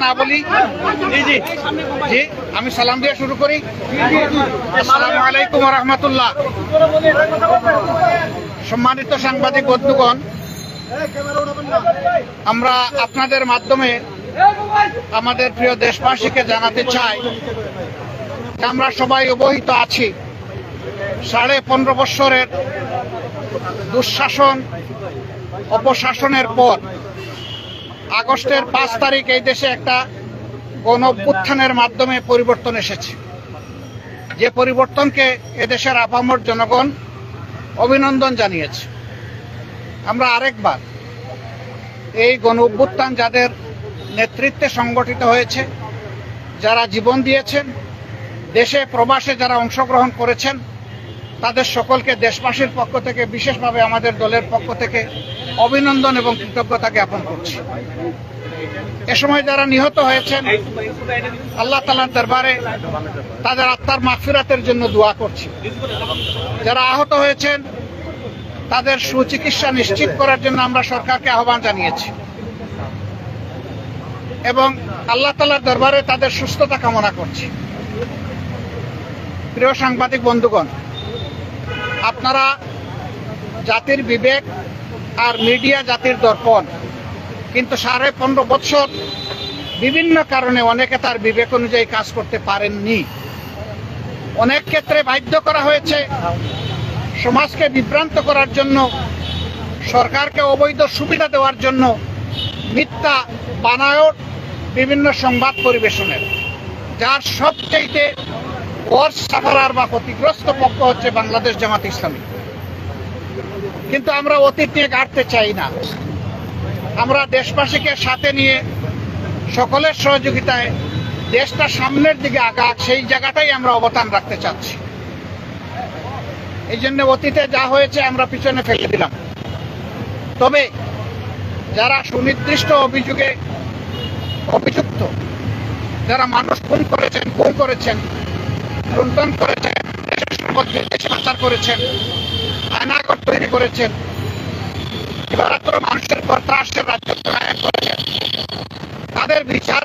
না বলি। জি জি জি, আমি সালাম দিয়ে শুরু করি। আসসালামু আলাইকুম ওয়া রাহমাতুল্লাহ। সম্মানিত সাংবাদিক বন্ধুগণ, আমরা আপনাদের মাধ্যমে আমাদের প্রিয় দেশবাসীকে জানাতে চাই যে আমরা সবাই অবহিত আছি 15.5 বছরের দুঃশাসন অপশাসনের পর আগস্টের 5 তারিখ এই দেশে একটা গণ অভ্যুত্থানের মাধ্যমে পরিবর্তন এসেছে। যে পরিবর্তনকে এদেশের আপামর জনগণ অভিনন্দন জানিয়েছে। আমরা আরেকবার এই গণ অভ্যুত্থান যাদের নেতৃত্বে সংগঠিত হয়েছে, যারা জীবন দিয়েছেন, দেশে প্রবাসে যারা অংশগ্রহণ করেছেন, তাদের সকলকে দেশবাসীর পক্ষ থেকে, বিশেষভাবে আমাদের দলের পক্ষ থেকে অভিনন্দন এবং কৃতজ্ঞতা জ্ঞাপন করছি। এ সময় যারা নিহত হয়েছেন, আল্লাহ তাআলার দরবারে তাদের আত্মার মাগফিরাতের জন্য দোয়া করছি। যারা আহত হয়েছেন তাদের সুচিকিৎসা নিশ্চিত করার জন্য আমরা সরকারকে আহ্বান জানিয়েছি এবং আল্লাহ তাআলার দরবারে তাদের সুস্থতা কামনা করছি। প্রিয় সাংবাদিক বন্ধুগণ, আপনারা জাতির বিবেক আর মিডিয়া জাতির দর্পণ, কিন্তু 15.5 বছর বিভিন্ন কারণে অনেকে তার বিবেক অনুযায়ী কাজ করতে পারেননি। অনেক ক্ষেত্রে বাধ্য করা হয়েছে সমাজকে বিভ্রান্ত করার জন্য, সরকারকে অবৈধ সুবিধা দেওয়ার জন্য মিথ্যা বানায়ট বিভিন্ন সংবাদ পরিবেশনের, যার সবচেয়ে ওয়ার্স্ট সাফারার বা ক্ষতিগ্রস্ত পক্ষ হচ্ছে বাংলাদেশ জামাত ইসলামী। কিন্তু আমরা অতীত নিয়ে ঘাটতে চাই না। আমরা দেশবাসীকে সাথে নিয়ে সকলের সহযোগিতায় দেশটা সামনের দিকে আগাক, সেই জায়গাটাই আমরা অবদান রাখতে চাচ্ছি। এই জন্য অতীতে যা হয়েছে আমরা পিছনে ফেলে দিলাম। তবে যারা সুনির্দিষ্ট অভিযোগে অভিযুক্ত, যারা মানুষ খুন করেছেন, খুন করেছেন, লুণ্ঠন করেছেন, দেশের সম্পদ দেশ পাচার করেছেন, আয়নাঘর তৈরি করেছেন, দিবারাত্র মানুষের পর ত্রাসের রাজত্ব কায়েম করেছেন, তাদের বিচার,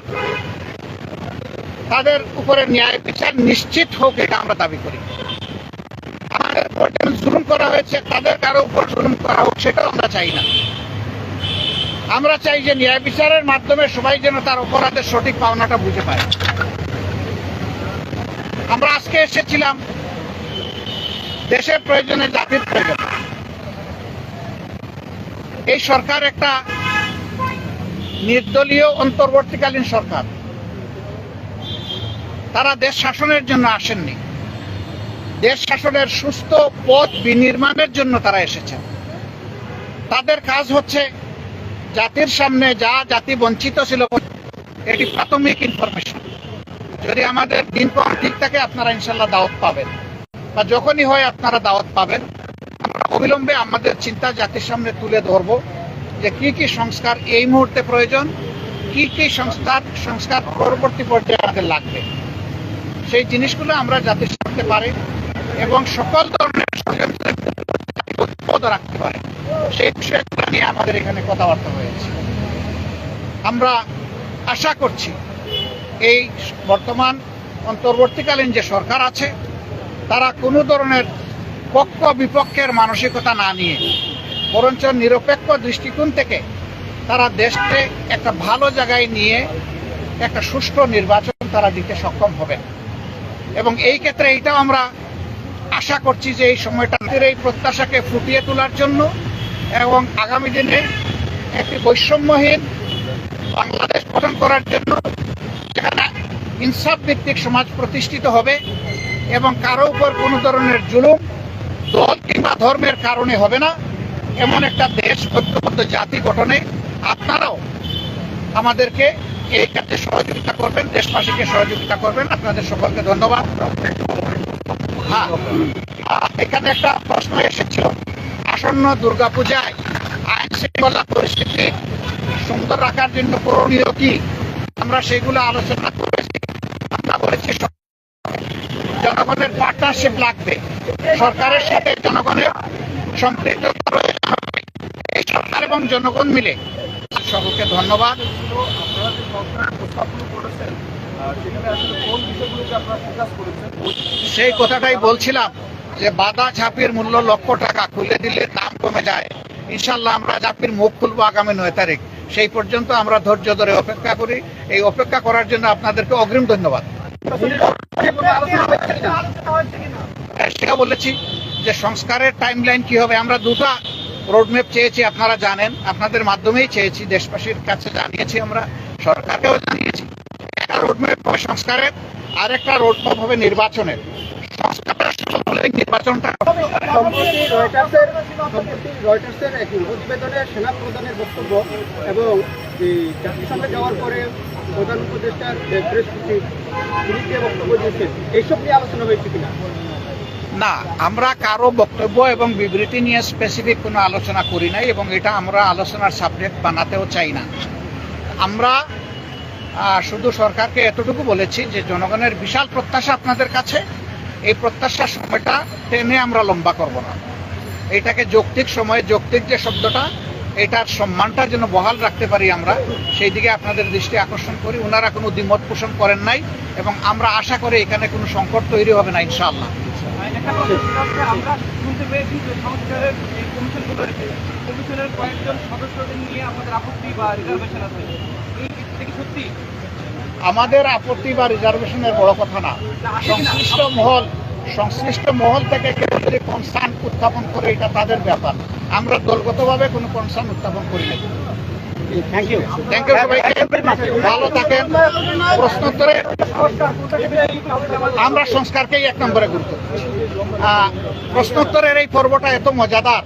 তাদের উপরে ন্যায় বিচার নিশ্চিত হোক, এটা আমরা দাবি করি। আমাদের উপর যেমন জুলুম করা হয়েছে, তাদের কারো উপর জুলুম করা হোক, সেটাও আমরা চাই না। আমরা চাই যে ন্যায় বিচারের মাধ্যমে সবাই যেন তার অপরাধের সঠিক পাওনাটা বুঝে পায়। আমরা আজকে এসেছিলাম দেশের প্রয়োজনে, জাতির প্রয়োজনে। এই সরকার একটা নির্দলীয় অন্তর্বর্তীকালীন সরকার। তারা দেশ শাসনের জন্য আসেননি, দেশ শাসনের সুস্থ পথ বিনির্মাণের জন্য তারা এসেছেন। তাদের কাজ হচ্ছে জাতির সামনে যা জাতি বঞ্চিত ছিল, এটি প্রাথমিক ইনফরমেশন। যদি আমাদের দিনক্ষণ ঠিক থাকে, আপনারা ইনশাল্লাহ দাওয়াত পাবেন, বা যখনই হয় আপনারা দাওয়াত পাবেন। আমরা অবিলম্বে আমাদের চিন্তা জাতির সামনে তুলে ধরব যে কি কি সংস্কার এই মুহূর্তে প্রয়োজন, কি কি সংস্কার পরবর্তী পর্যায়ে আমাদের লাগবে। সেই জিনিসগুলো আমরা জাতির সামনে পারে এবং সকল ধরনের ষড়যন্ত্র রাখতে পারে, সেই বিষয়গুলো নিয়ে আমাদের এখানে কথাবার্তা হয়েছে। আমরা আশা করছি এই বর্তমান অন্তর্বর্তীকালীন যে সরকার আছে, তারা কোনো ধরনের পক্ষ বিপক্ষের মানসিকতা না নিয়ে, বরঞ্চ নিরপেক্ষ দৃষ্টিকোণ থেকে তারা দেশকে একটা ভালো জায়গায় নিয়ে একটা সুষ্ঠু নির্বাচন তারা দিতে সক্ষম হবেন। এবং এই ক্ষেত্রে এইটাও আমরা আশা করছি যে এই সময়টা এই প্রত্যাশাকে ফুটিয়ে তোলার জন্য এবং আগামী দিনে একটি বৈষম্যহীন বাংলাদেশ গঠন করার জন্য, যেখানে ইনসাফ ভিত্তিক সমাজ প্রতিষ্ঠিত হবে এবং কারো উপর কোনো ধরনের জুলুম দল কিংবা ধর্মের কারণে হবে না, এমন একটা দেশ, ঐক্যবদ্ধ জাতি গঠনে আপনারাও আমাদেরকে এই ক্ষেত্রে সহযোগিতা করবেন, দেশবাসীকে সহযোগিতা করবেন। আপনাদের সকলকে ধন্যবাদ। হ্যাঁ, এখানে একটা প্রশ্ন এসেছিল, আসন্ন দুর্গাপূজায় আইন শৃঙ্খলা পরিস্থিতি সুন্দর রাখার জন্য করণীয় কি। আমরা সেগুলো আলোচনা করেছি। আমরা বলেছি জনগণের পার্টনারশিপ লাগবে, সরকারের সাথে জনগণের সম্পৃক্ততা রয়েছে। এই সরকার এবং জনগণ মিলে করেছেন সকলকে ধন্যবাদ। আপনারা যে সংস্কার প্রস্তাবগুলো করেছেন সেখানে আসলে কোন বিষয়গুলোকে আপনারা ফোকাস করেছেন? সেই কথাটাই বলছিলাম যে বাদা ঝাঁপির মূল্য লক্ষ টাকা, খুলে দিলে দাম কমে যায়। ইনশাল্লাহ আমরা ঝাঁপির মুখ খুলবো আগামী 9 তারিখ। সেই পর্যন্ত আমরা ধৈর্য ধরে অপেক্ষা করি। এই অপেক্ষা করার জন্য আপনাদেরকে অগ্রিম ধন্যবাদ। সেটা বলেছি যে সংস্কারের টাইমলাইন কি হবে। আমরা দুটা রোডম্যাপ চেয়েছি, আপনারা জানেন, আপনাদের মাধ্যমেই চেয়েছি, দেশবাসীর কাছে জানিয়েছি, আমরা সরকারকেও জানিয়েছি। একটা রোডম্যাপ হবে সংস্কারের, আর একটা রোডম্যাপ হবে নির্বাচনের। সংস্কারটা নির্বাচনটা সম্প্রতি রয়টার্সের এক প্রতিবেদনে সেনা প্রধানের বক্তব্য এবং জাতিসংঘে যাওয়ার পরে প্রধান উপদেষ্টার প্রেস তিনি যে বক্তব্য দিয়েছেন এইসব নিয়ে আলোচনা হয়েছে কিনা? না, আমরা কারো বক্তব্য এবং বিবৃতি নিয়ে স্পেসিফিক কোনো আলোচনা করি নাই এবং এটা আমরা আলোচনার সাবজেক্ট বানাতেও চাই না। আমরা শুধু সরকারকে এতটুকু বলেছি যে জনগণের বিশাল প্রত্যাশা আপনাদের কাছে, এই প্রত্যাশার সময়টা টেনে আমরা লম্বা করব না। এটাকে যৌক্তিক সময়ে, যৌক্তিক যে শব্দটা, এটার সম্মানটা যেন বহাল রাখতে পারি আমরা, সেই দিকে আপনাদের দৃষ্টি আকর্ষণ করি। ওনারা কোনো দ্বিমত পোষণ করেন নাই এবং আমরা আশা করি এখানে কোনো সংকট তৈরি হবে না ইনশাআল্লাহ। আমরা শুনতে পেয়েছি যে সংস্কারের এই কমিশনের কয়েকজন সদস্যদের নিয়ে আমাদের আপত্তি বা রিজার্ভেশন আছে, এটা কি সত্যি? আমাদের আপত্তি বা রিজার্ভেশনের বড় কথা না। সংশ্লিষ্ট মহল থেকে কেউ যদি কনসার্ন উত্থাপন করে এটা তাদের ব্যাপার। আমরা দলগতভাবে কোনো কনসার্ন উত্থাপন করি না। Thank you. সবাইকে ভালো থাকেন। প্রশ্নোত্তরে আমরা সংস্কারকেই 1 নম্বরে গুরুত্ব দিচ্ছি। প্রশ্নোত্তরের এই পর্বটা এত মজাদার,